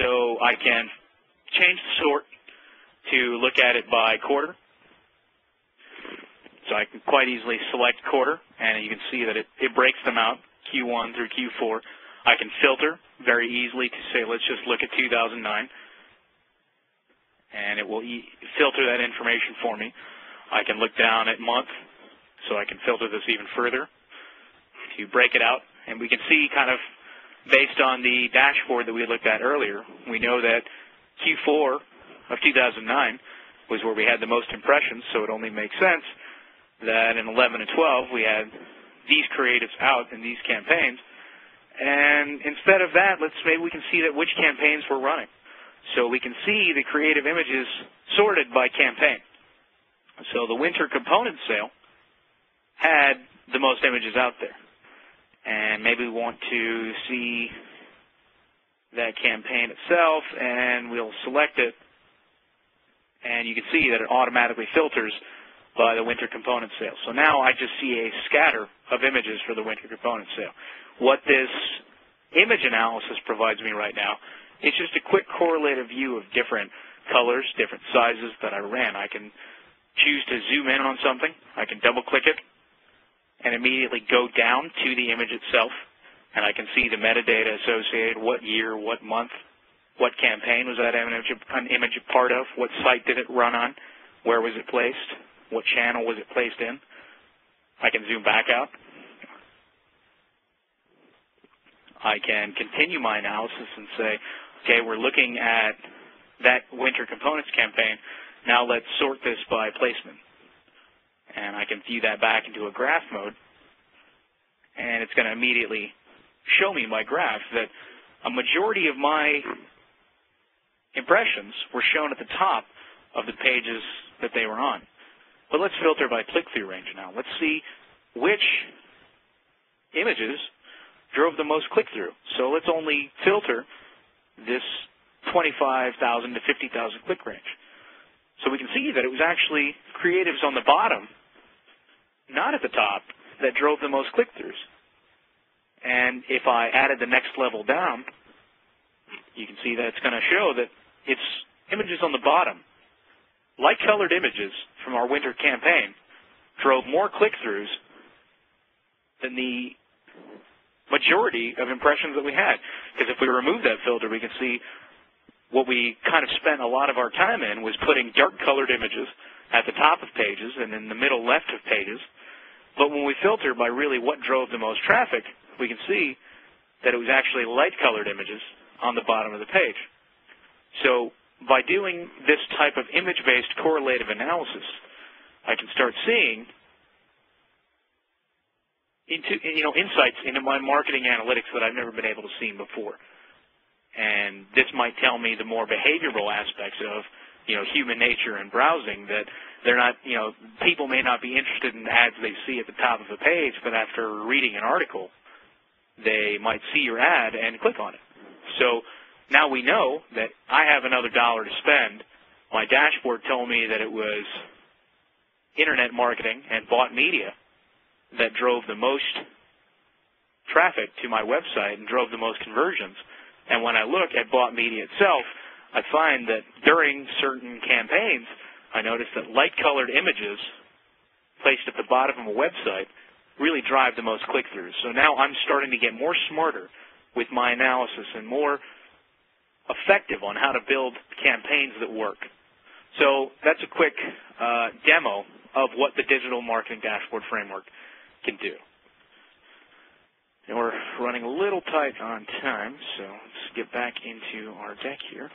So I can change the sort to look at it by quarter. So I can quite easily select quarter, and you can see that it breaks them out, Q1 through Q4. I can filter very easily to say, let's just look at 2009, and it will filter that information for me. I can look down at month, so I can filter this even further to break it out. And we can see kind of based on the dashboard that we looked at earlier, we know that Q4 of 2009 was where we had the most impressions, so it only makes sense that in 11 and 12 we had these creatives out in these campaigns. And instead of that, maybe we can see that which campaigns we're running. So we can see the creative images sorted by campaign. So the winter component sale had the most images out there. And maybe we want to see that campaign itself, and we'll select it. And you can see that it automatically filters by the winter component sale. So now I just see a scatter of images for the winter component sale. What this image analysis provides me right now is just a quick correlative view of different colors, different sizes that I ran. I can choose to zoom in on something. I can double-click it and immediately go down to the image itself, and I can see the metadata associated, what year, what month, what campaign was that image a part of, what site did it run on, where was it placed, what channel was it placed in. I can zoom back out. I can continue my analysis and say, okay, we're looking at that winter components campaign. Now let's sort this by placement. And I can view that back into a graph mode. And it's going to immediately show me my graph that a majority of my impressions were shown at the top of the pages that they were on. But let's filter by click-through range now. Let's see which images drove the most click-through. So let's only filter this 25,000 to 50,000 click range. So we can see that it was actually creatives on the bottom, not at the top, that drove the most click-throughs. And if I added the next level down, you can see that it's going to show that it's images on the bottom. Light-colored images from our winter campaign drove more click-throughs than the majority of impressions that we had. Because if we remove that filter, we can see what we kind of spent a lot of our time in was putting dark-colored images at the top of pages and in the middle left of pages. But when we filter by really what drove the most traffic, we can see that it was actually light-colored images on the bottom of the page. So by doing this type of image-based correlative analysis, I can start seeing insights into my marketing analytics that I've never been able to see before. And this might tell me the more behavioral aspects of human nature and browsing, that they're not, people may not be interested in the ads they see at the top of a page, but after reading an article, they might see your ad and click on it. So now we know that I have another dollar to spend. My dashboard told me that it was internet marketing and bought media that drove the most traffic to my website and drove the most conversions. And when I look at bought media itself, I find that during certain campaigns, I noticed that light-colored images placed at the bottom of a website really drive the most click-throughs. So now I'm starting to get more smarter with my analysis and more effective on how to build campaigns that work. So that's a quick demo of what the digital marketing dashboard framework can do. And we're running a little tight on time, so let's get back into our deck here.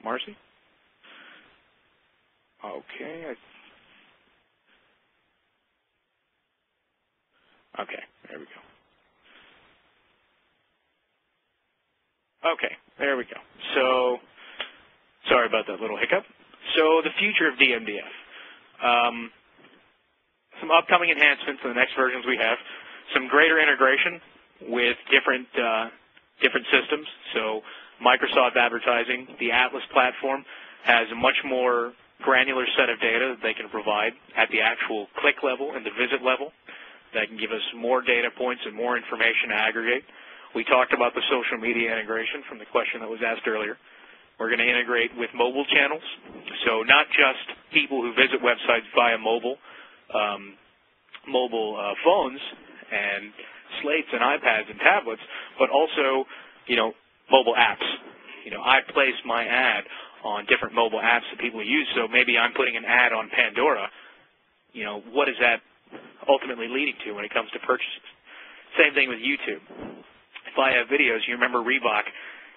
Marcy? Okay. Okay, there we go. Okay, there we go. So, sorry about that little hiccup. So, the future of DMDF. Some upcoming enhancements in the next versions we have. Some greater integration with different systems. So, Microsoft Advertising, the Atlas platform, has a much more granular set of data that they can provide at the actual click level and the visit level that can give us more data points and more information to aggregate. We talked about the social media integration from the question that was asked earlier. We're going to integrate with mobile channels, so not just people who visit websites via mobile phones and slates and iPads and tablets, but also, mobile apps. I place my ad on different mobile apps that people use, so maybe I'm putting an ad on Pandora. What is that ultimately leading to when it comes to purchases? Same thing with YouTube. If I have videos, you remember Reebok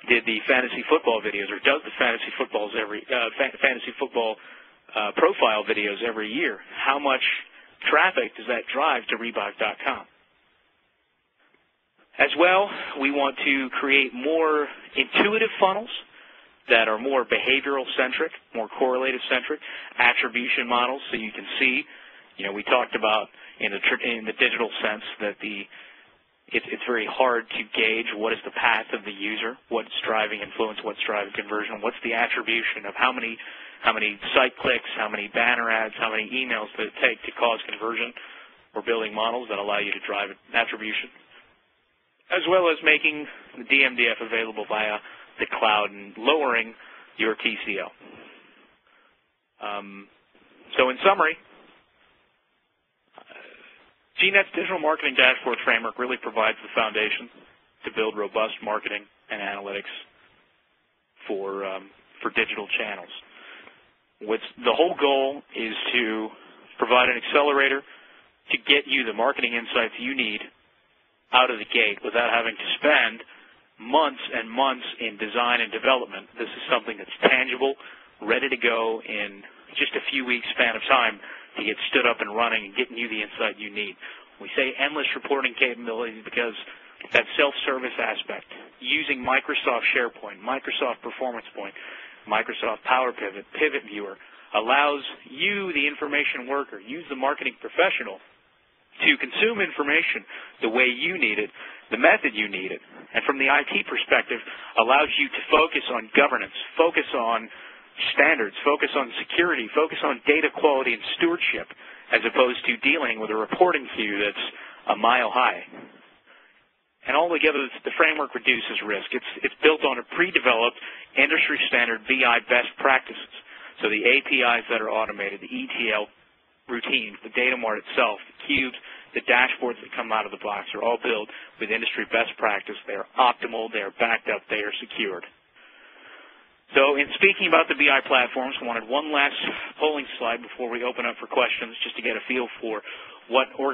did the fantasy football videos, or does the fantasy football profile videos every year. How much traffic does that drive to Reebok.com? As well, we want to create more intuitive funnels that are more behavioral-centric, more correlative-centric, attribution models, so you can see. We talked about in the digital sense that it's very hard to gauge what is the path of the user, what's driving influence, what's driving conversion, what's the attribution of how many site clicks, how many banner ads, how many emails that it take to cause conversion. We're building models that allow you to drive attribution, as well as making the DMDF available via the cloud and lowering your TCO. So in summary, GNet's digital marketing dashboard framework really provides the foundation to build robust marketing and analytics for digital channels. The whole goal is to provide an accelerator to get you the marketing insights you need out of the gate without having to spend months and months in design and development. This is something that's tangible, ready to go in just a few weeks span of time to get stood up and running and getting you the insight you need. We say endless reporting capabilities because that self-service aspect, using Microsoft SharePoint, Microsoft Performance Point, Microsoft Power Pivot, Pivot Viewer, allows you, the information worker, use the marketing professional, to consume information the way you need it, the method you need it, and from the IT perspective, allows you to focus on governance, focus on standards, focus on security, focus on data quality and stewardship, as opposed to dealing with a reporting queue that's a mile high. And altogether, the framework reduces risk. It's built on a pre-developed industry-standard BI best practices. So the APIs that are automated, the ETL routines, the data mart itself, the cubes, the dashboards that come out of the box are all built with industry best practice. They are optimal, they are backed up, they are secured. So in speaking about the BI platforms, I wanted one last polling slide before we open up for questions, just to get a feel for what your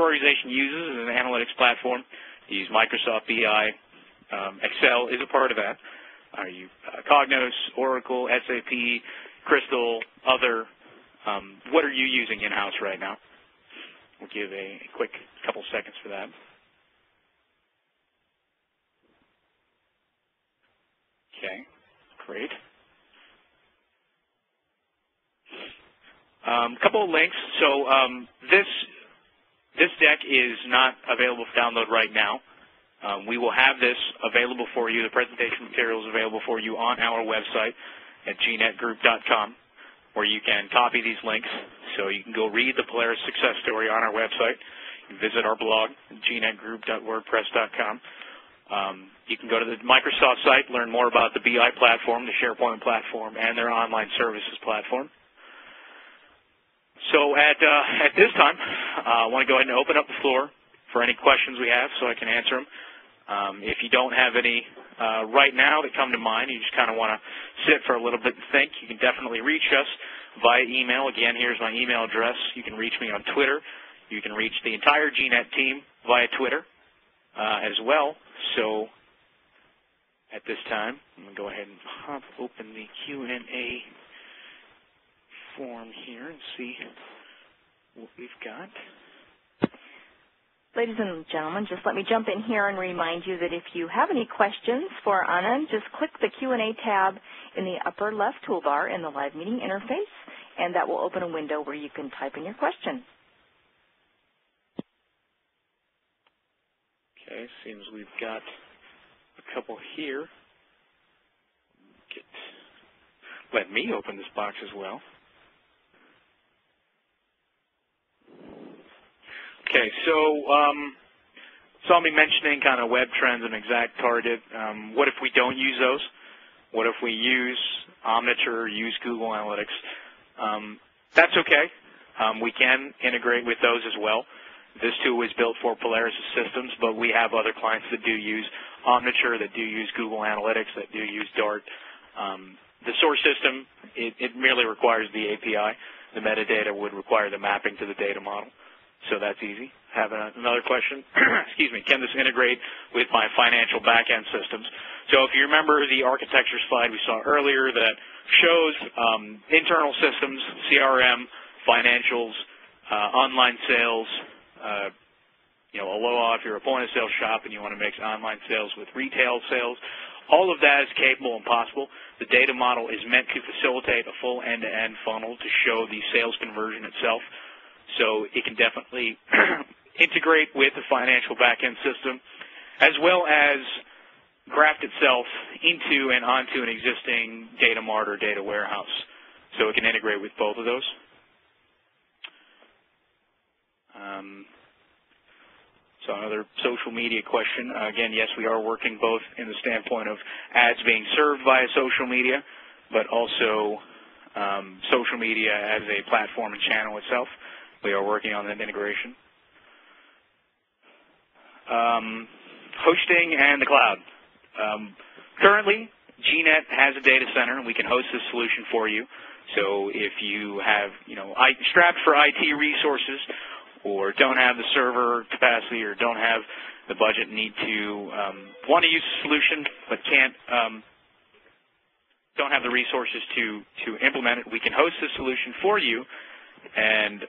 organization uses as an analytics platform. You use Microsoft BI. Excel is a part of that. Are you Cognos, Oracle, SAP, Crystal, other? What are you using in-house right now? We'll give a quick couple seconds for that. Okay, great. Couple of links. So this deck is not available for download right now. We will have this available for you, the presentation materials available for you on our website at gnetgroup.com, where you can copy these links. So you can go read the Polaris success story on our website. You can visit our blog, gnetgroup.wordpress.com. You can go to the Microsoft site, learn more about the BI platform, the SharePoint platform, and their online services platform. So at this time, I want to go ahead and open up the floor for any questions we have so I can answer them. If you don't have any right now that come to mind, you just kind of want to sit for a little bit and think, you can definitely reach us via email. Again, here's my email address. You can reach me on Twitter. You can reach the entire GNet team via Twitter as well. So at this time, I'm going to go ahead and pop open the Q&A form here and see what we've got. Ladies and gentlemen, just let me jump in here and remind you that if you have any questions for Anand, just click the Q&A tab in the upper left toolbar in the live meeting interface, and that will open a window where you can type in your question. Okay, seems we've got a couple here. let me open this box as well. Okay, so saw me mentioning kind of WebTrends and ExactTarget. What if we don't use those? What if we use Omniture, use Google Analytics? That's okay. We can integrate with those as well. This tool is built for Polaris systems, but we have other clients that do use Omniture, that do use Google Analytics, that do use Dart. The source system, it merely requires the API. The metadata would require the mapping to the data model. So that's easy. Have another question. Excuse me. Can this integrate with my financial back-end systems? So if you remember the architecture slide we saw earlier that shows internal systems, CRM, financials, online sales, Aloha if you're a point-of-sale shop and you want to mix online sales with retail sales. All of that is capable and possible. The data model is meant to facilitate a full end-to-end funnel to show the sales conversion itself. So it can definitely integrate with the financial back-end system as well as graft itself into and onto an existing data mart or data warehouse. So it can integrate with both of those. So another social media question. Again, yes, we are working both in the standpoint of ads being served via social media, but also social media as a platform and channel itself. We are working on that integration. Hosting and the cloud. Currently, GNet has a data center, and we can host this solution for you. So if you have, strapped for IT resources, or don't have the server capacity, or don't have the budget, need to want to use a solution but don't have the resources to implement it, we can host the solution for you and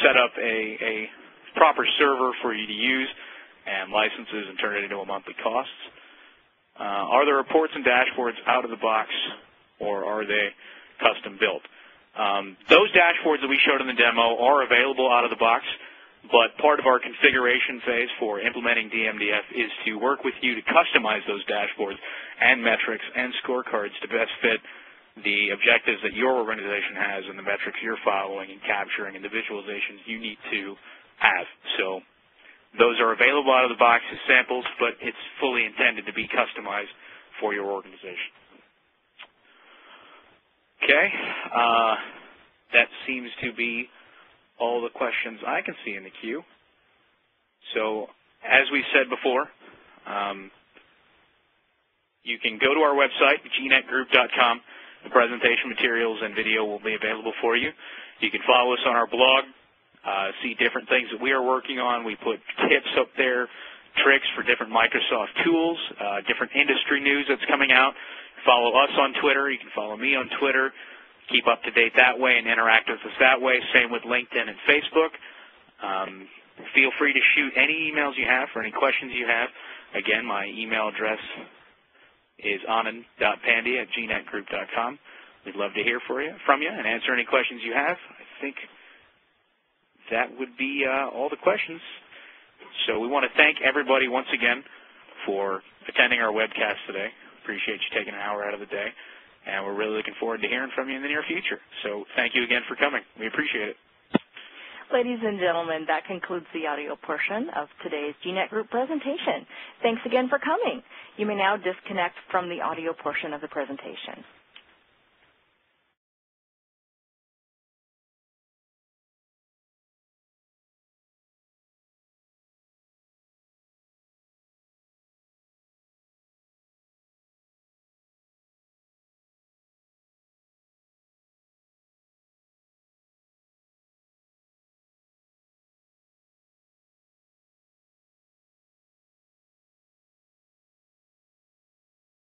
set up a proper server for you to use and licenses and turn it into a monthly cost. Are the reports and dashboards out of the box, or are they custom built? Those dashboards that we showed in the demo are available out of the box, but part of our configuration phase for implementing DMDF is to work with you to customize those dashboards and metrics and scorecards to best fit the objectives that your organization has and the metrics you're following and capturing and the visualizations you need to have. So those are available out of the box as samples, but it's fully intended to be customized for your organization. Okay, that seems to be all the questions I can see in the queue. So as we said before, you can go to our website, gnetgroup.com. The presentation materials and video will be available for you. You can follow us on our blog, see different things that we are working on. We put tips up there, tricks for different Microsoft tools, different industry news that's coming out. Follow us on Twitter. You can follow me on Twitter. Keep up to date that way and interact with us that way. Same with LinkedIn and Facebook. Feel free to shoot any emails you have or any questions you have. Again, my email address is anand.pandey@gnetgroup.com. We'd love to hear from you and answer any questions you have. I think that would be all the questions. So we want to thank everybody once again for attending our webcast today. Appreciate you taking an hour out of the day. And we're really looking forward to hearing from you in the near future. So thank you again for coming. We appreciate it. Ladies and gentlemen, that concludes the audio portion of today's GNet Group presentation. Thanks again for coming. You may now disconnect from the audio portion of the presentation.